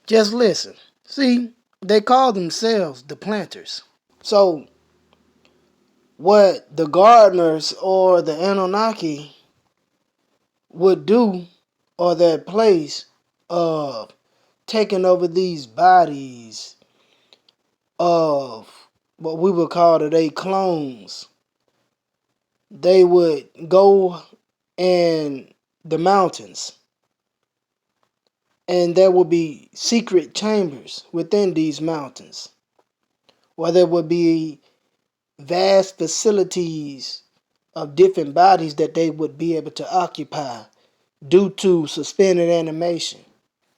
Just listen. See, they call themselves the planters. So, what the gardeners or the Anunnaki would do, or their place of taking over these bodies of what we would call today clones, they would go in the mountains, and there would be secret chambers within these mountains, where there would be vast facilities of different bodies that they would be able to occupy due to suspended animation.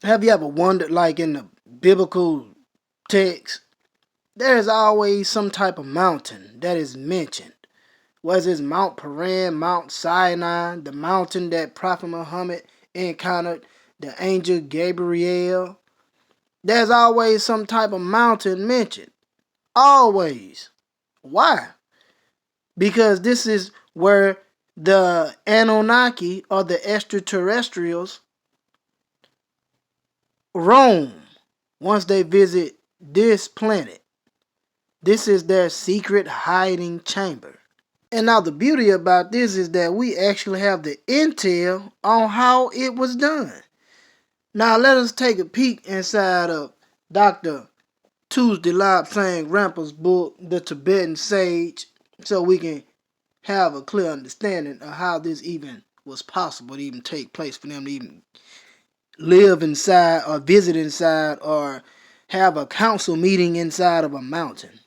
Have you ever wondered, like in the biblical text, there's always some type of mountain that is mentioned? Was it Mount Paran, Mount Sinai, the mountain that Prophet Muhammad encountered the angel Gabriel? There's always some type of mountain mentioned. Always. Why? Because this is where the Anunnaki or the extraterrestrials roam once they visit this planet. This is their secret hiding chamber. And now the beauty about this is that we actually have the intel on how it was done. Now let us take a peek inside of Dr. Tuesday Lobsang Rample's book, The Tibetan Sage, so we can have a clear understanding of how this even was possible to even take place, for them to even live inside or visit inside or have a council meeting inside of a mountain.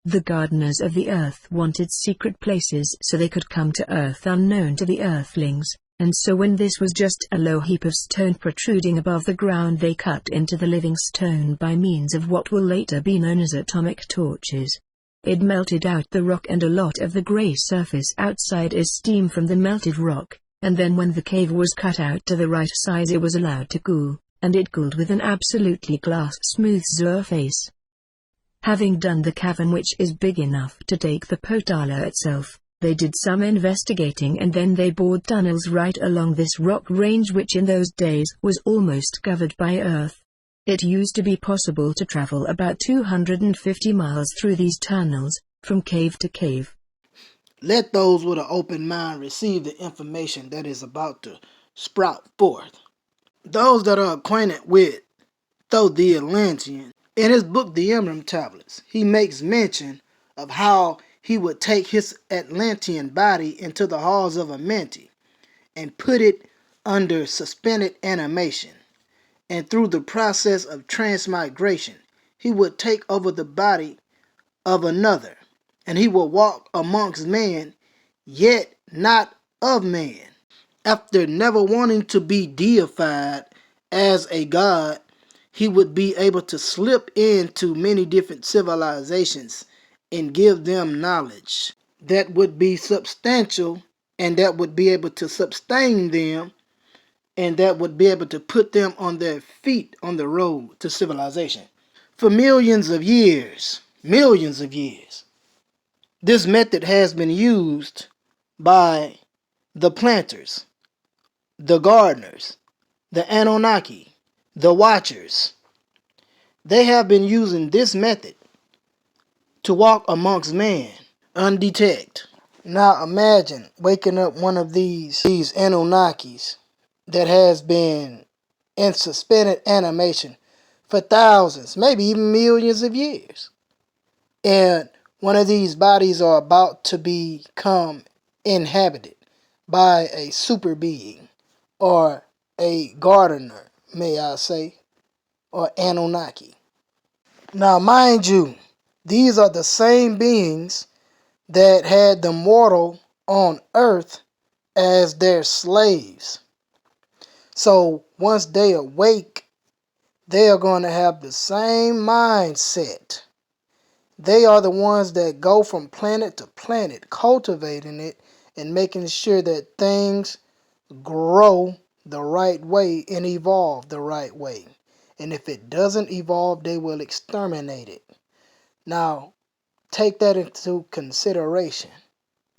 The gardeners of the earth wanted secret places so they could come to earth unknown to the earthlings, and so when this was just a low heap of stone protruding above the ground, they cut into the living stone by means of what will later be known as atomic torches. It melted out the rock, and a lot of the grey surface outside is steam from the melted rock, and then when the cave was cut out to the right size, it was allowed to cool, and it cooled with an absolutely glass smooth surface. Having done the cavern, which is big enough to take the Potala itself, they did some investigating, and then they bored tunnels right along this rock range, which in those days was almost covered by earth. It used to be possible to travel about 250 miles through these tunnels, from cave to cave. Let those with an open mind receive the information that is about to sprout forth. Those that are acquainted with Though the Atlantean, in his book The Emerald Tablets, he makes mention of how he would take his Atlantean body into the halls of Amenti and put it under suspended animation. And through the process of transmigration, he would take over the body of another, and he would walk amongst men, yet not of man. After never wanting to be deified as a god, he would be able to slip into many different civilizations and give them knowledge that would be substantial, and that would be able to sustain them, and that would be able to put them on their feet on the road to civilization. For millions of years, this method has been used by the planters, the gardeners, the Anunnaki, the watchers. They have been using this method to walk amongst man undetected. Now imagine waking up one of these Anunnakis that has been in suspended animation for thousands, maybe even millions of years. And one of these bodies are about to become inhabited by a super being, or a gardener, may I say, or Anunnaki. Now, mind you, these are the same beings that had the mortal on earth as their slaves. So once they awake, they are going to have the same mindset. They are the ones that go from planet to planet, cultivating it and making sure that things grow the right way and evolve the right way. And if it doesn't evolve, they will exterminate it. Now, take that into consideration.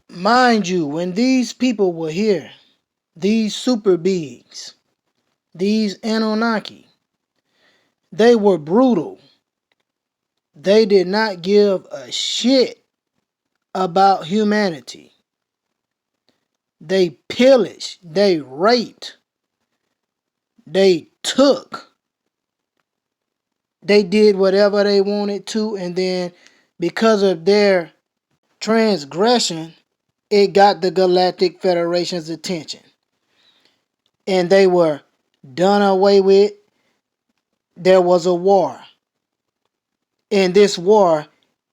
Mind you, when these people were here, these super beings, these Anunnaki, They were brutal. They did not give a shit about humanity. They pillaged, they raped, they took, they did whatever they wanted to, and then because of their transgression, it got the Galactic Federation's attention. And they were done away with. There was a war. And this war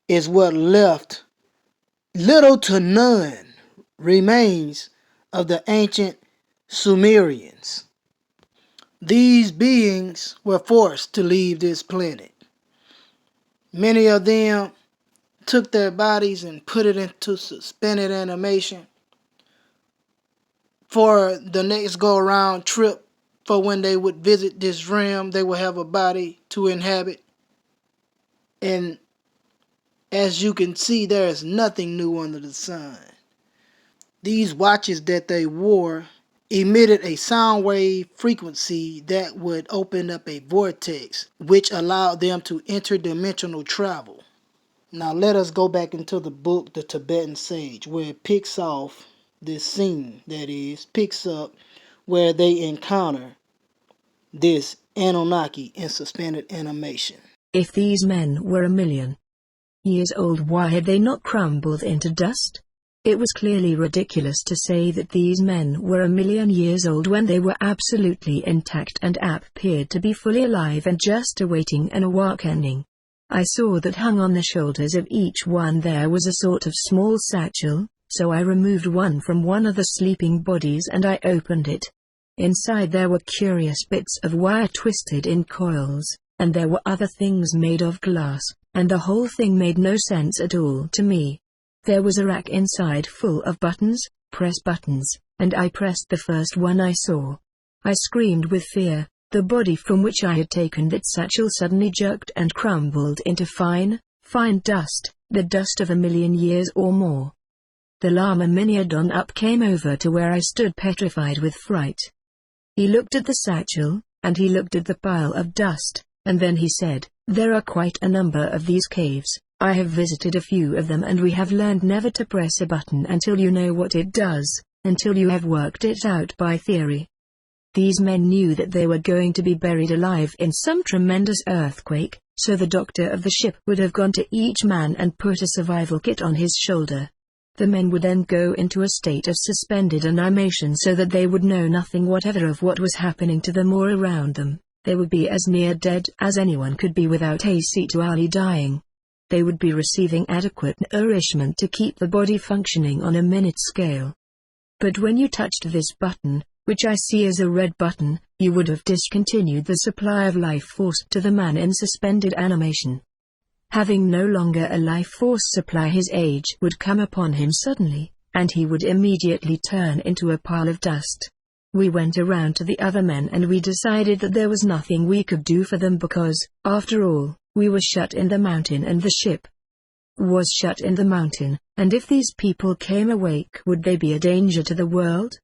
is what left little to none remains of the ancient Sumerians. These beings were forced to leave this planet. Many of them took their bodies and put it into suspended animation for the next go-around trip. For when they would visit this realm, they would have a body to inhabit. And as you can see, there is nothing new under the sun. These watches that they wore emitted a sound wave frequency that would open up a vortex, which allowed them to interdimensional travel. Now let us go back into the book, The Tibetan Sage, where it picks off this scene, picks up where they encounter this Anunnaki in suspended animation. If these men were 1,000,000 years old, why had they not crumbled into dust? It was clearly ridiculous to say that these men were 1,000,000 years old when they were absolutely intact and appeared to be fully alive and just awaiting an awakening. I saw that hung on the shoulders of each one there was a sort of small satchel, so I removed one from one of the sleeping bodies and I opened it. Inside there were curious bits of wire twisted in coils, and there were other things made of glass, and the whole thing made no sense at all to me. There was a rack inside full of buttons, press buttons, and I pressed the first one I saw. I screamed with fear. The body from which I had taken that satchel suddenly jerked and crumbled into fine dust, the dust of 1,000,000 years or more. The Lama Miniadon up came over to where I stood petrified with fright. He looked at the satchel, and he looked at the pile of dust, and then he said, "There are quite a number of these caves. I have visited a few of them and we have learned never to press a button until you know what it does, until you have worked it out by theory." These men knew that they were going to be buried alive in some tremendous earthquake, so the doctor of the ship would have gone to each man and put a survival kit on his shoulder. The men would then go into a state of suspended animation so that they would know nothing whatever of what was happening to them or around them. They would be as near dead as anyone could be without actually dying. They would be receiving adequate nourishment to keep the body functioning on a minute scale. But when you touched this button, which I see as a red button, you would have discontinued the supply of life force to the man in suspended animation. Having no longer a life force supply, his age would come upon him suddenly, and he would immediately turn into a pile of dust. We went around to the other men and we decided that there was nothing we could do for them because, after all, we were shut in the mountain and the ship was shut in the mountain, and if these people came awake, would they be a danger to the world?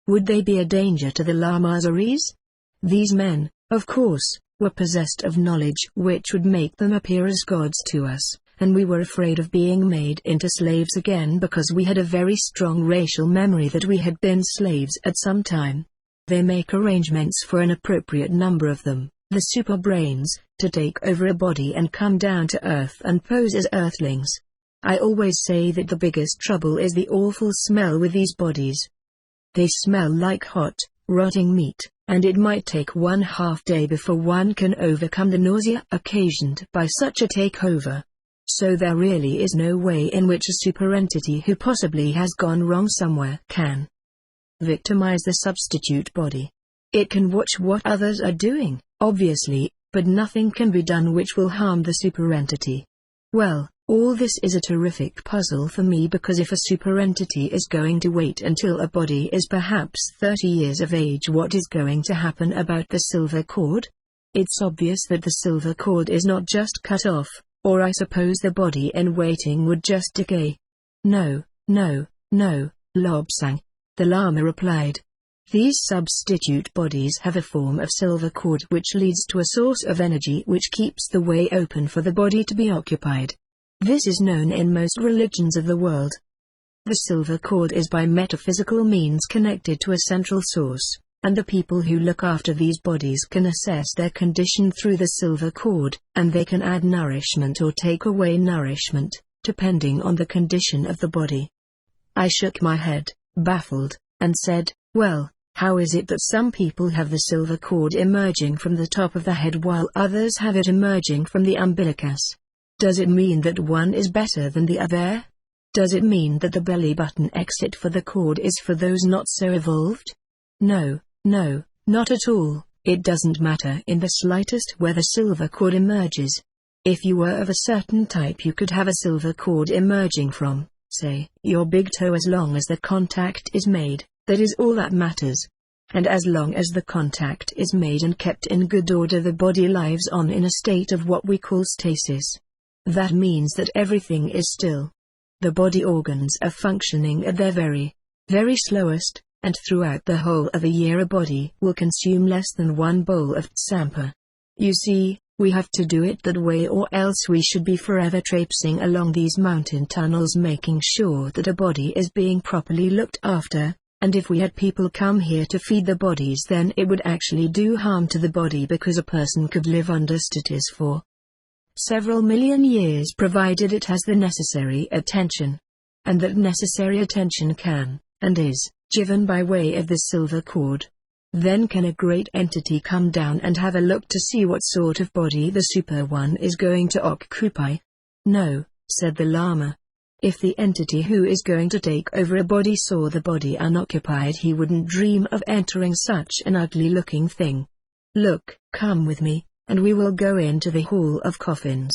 Would they be a danger to the Lamazaris? These men, of course, were possessed of knowledge which would make them appear as gods to us, and we were afraid of being made into slaves again because we had a very strong racial memory that we had been slaves at some time. They make arrangements for an appropriate number of them, the super brains, to take over a body and come down to Earth and pose as Earthlings. I always say that the biggest trouble is the awful smell with these bodies. They smell like hot, rotting meat, and it might take 1/2 day before one can overcome the nausea occasioned by such a takeover. So there really is no way in which a superentity who possibly has gone wrong somewhere can victimize the substitute body. It can watch what others are doing, obviously, but nothing can be done which will harm the superentity. Well, all this is a terrific puzzle for me because if a superentity is going to wait until a body is perhaps 30 years of age, what is going to happen about the silver cord? It's obvious that the silver cord is not just cut off, or I suppose the body in waiting would just decay. No, Lobsang, the Lama replied. These substitute bodies have a form of silver cord which leads to a source of energy which keeps the way open for the body to be occupied. This is known in most religions of the world. The silver cord is by metaphysical means connected to a central source, and the people who look after these bodies can assess their condition through the silver cord, and they can add nourishment or take away nourishment, depending on the condition of the body. I shook my head, baffled, and said, "Well, how is it that some people have the silver cord emerging from the top of the head while others have it emerging from the umbilicus? Does it mean that one is better than the other? Does it mean that the belly button exit for the cord is for those not so evolved? No, not at all. It doesn't matter in the slightest where the silver cord emerges. If you were of a certain type, you could have a silver cord emerging from, say, your big toe as long as the contact is made. That is all that matters. And as long as the contact is made and kept in good order, the body lives on in a state of what we call stasis. That means that everything is still. The body organs are functioning at their very slowest, and throughout the whole of a year a body will consume less than 1 bowl of tsampa. You see, we have to do it that way, or else we should be forever traipsing along these mountain tunnels making sure that a body is being properly looked after. And if we had people come here to feed the bodies, then it would actually do harm to the body, because a person could live under stasis for several million years provided it has the necessary attention. And that necessary attention can, and is, given by way of the silver cord. Then can a great entity come down and have a look to see what sort of body the super one is going to occupy? No, said the Lama. If the entity who is going to take over a body saw the body unoccupied, he wouldn't dream of entering such an ugly-looking thing. Look, come with me, and we will go into the hall of coffins.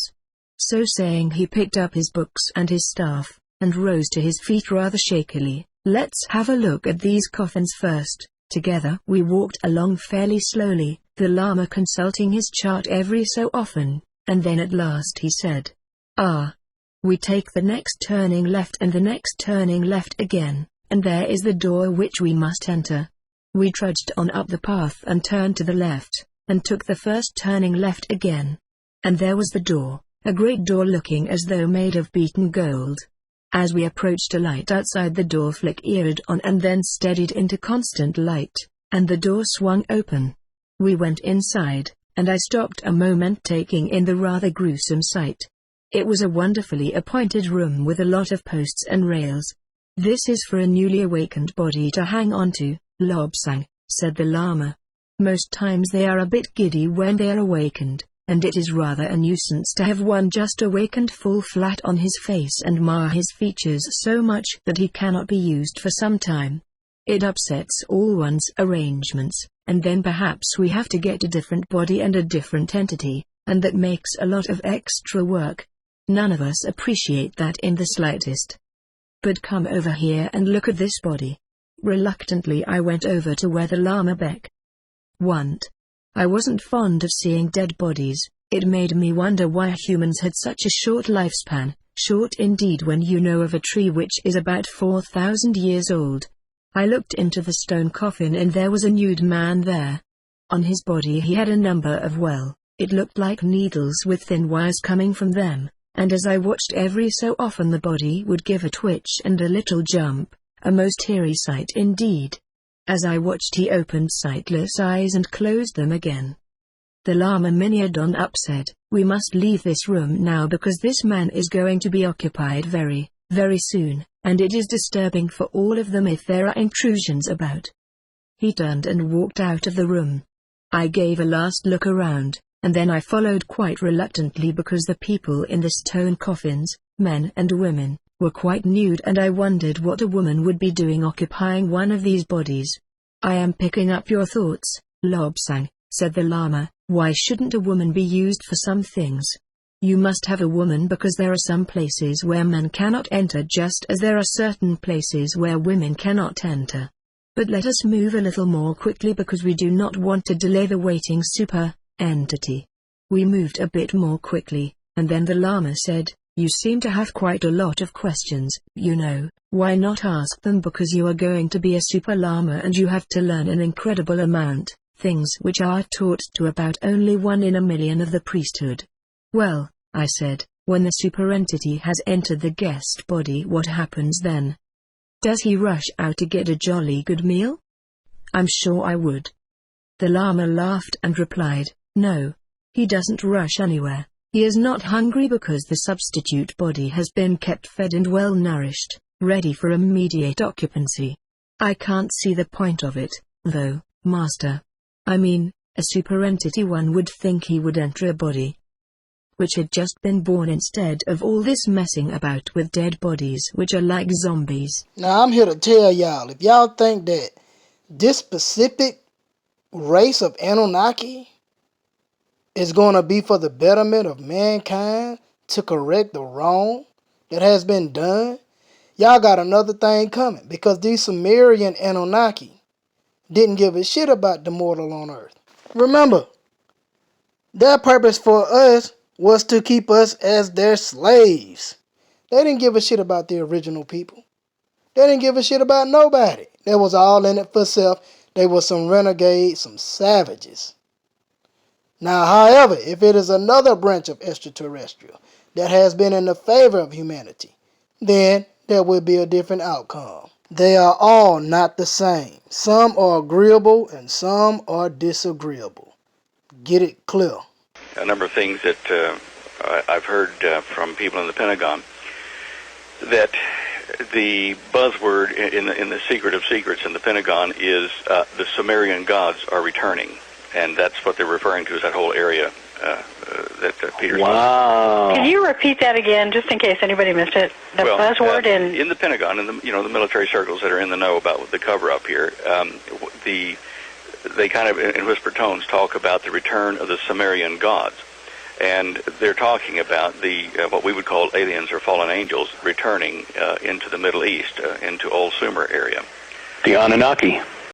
So saying, he picked up his books and his staff, and rose to his feet rather shakily. Let's have a look at these coffins first. Together we walked along fairly slowly, the Lama consulting his chart every so often, and then at last he said, We take the next turning left and the next turning left again, and there is the door which we must enter. We trudged on up the path and turned to the left, and took the first turning left again. And there was the door, a great door looking as though made of beaten gold. As we approached, a light outside the door flickered on and then steadied into constant light, and the door swung open. We went inside, and I stopped a moment taking in the rather gruesome sight. It was a wonderfully appointed room with a lot of posts and rails. This is for a newly awakened body to hang on to, Lobsang, said the Lama. Most times they are a bit giddy when they are awakened, and it is rather a nuisance to have one just awakened fall flat on his face and mar his features so much that he cannot be used for some time. It upsets all one's arrangements, and then perhaps we have to get a different body and a different entity, and that makes a lot of extra work. None of us appreciate that in the slightest. But come over here and look at this body. Reluctantly I went over to where the Lama went. I wasn't fond of seeing dead bodies. It made me wonder why humans had such a short lifespan, short indeed when you know of a tree which is about 4,000 years old. I looked into the stone coffin and there was a nude man there. On his body he had a number of it looked like needles with thin wires coming from them, and as I watched every so often the body would give a twitch and a little jump, a most eerie sight indeed. As I watched he opened sightless eyes and closed them again. The Lama Minyadon up said, "We must leave this room now because this man is going to be occupied very soon, and it is disturbing for all of them if there are intrusions about." He turned and walked out of the room. I gave a last look around, and then I followed quite reluctantly because the people in the stone coffins, men and women, were quite nude and I wondered what a woman would be doing occupying one of these bodies. "I am picking up your thoughts, Lobsang," said the Lama. "Why shouldn't a woman be used for some things? You must have a woman because there are some places where men cannot enter just as there are certain places where women cannot enter. But let us move a little more quickly because we do not want to delay the waiting super entity." We moved a bit more quickly, and then the Lama said, You seem to have quite a lot of questions, you know. Why not ask them? Because you are going to be a super llama and you have to learn an incredible amount, things which are taught to about only 1 in a million of the priesthood. Well, I said, when the super entity has entered the guest body, what happens then? Does he rush out to get a jolly good meal? I'm sure I would. The llama laughed and replied, no. He doesn't rush anywhere. He is not hungry because the substitute body has been kept fed and well nourished, ready for immediate occupancy. I can't see the point of it, though, Master. I mean, a super entity, one would think he would enter a body which had just been born instead of all this messing about with dead bodies which are like zombies. Now I'm here to tell y'all, if y'all think that this specific race of Anunnaki is going to be for the betterment of mankind, to correct the wrong that has been done, y'all got another thing coming, because these Sumerian Anunnaki didn't give a shit about the mortal on earth. Remember, their purpose for us was to keep us as their slaves. They didn't give a shit about the original people. They didn't give a shit about nobody. They was all in it for self. They were some renegades, some savages. Now, however, if it is another branch of extraterrestrial that has been in the favor of humanity, then there will be a different outcome. They are all not the same. Some are agreeable and some are disagreeable. Get it clear. A number of things that I've heard from people in the Pentagon, that the buzzword in the secret of secrets in the Pentagon is the Sumerian gods are returning, and that's what they're referring to as that whole area that Peter. Wow! Can you repeat that again, just in case anybody missed it? The buzzword in the Pentagon, in the military circles that are in the know about the cover-up here, they kind of, in whispered tones, talk about the return of the Sumerian gods. And they're talking about the what we would call aliens or fallen angels returning into the Middle East, into Old Sumer area. The Annunaki.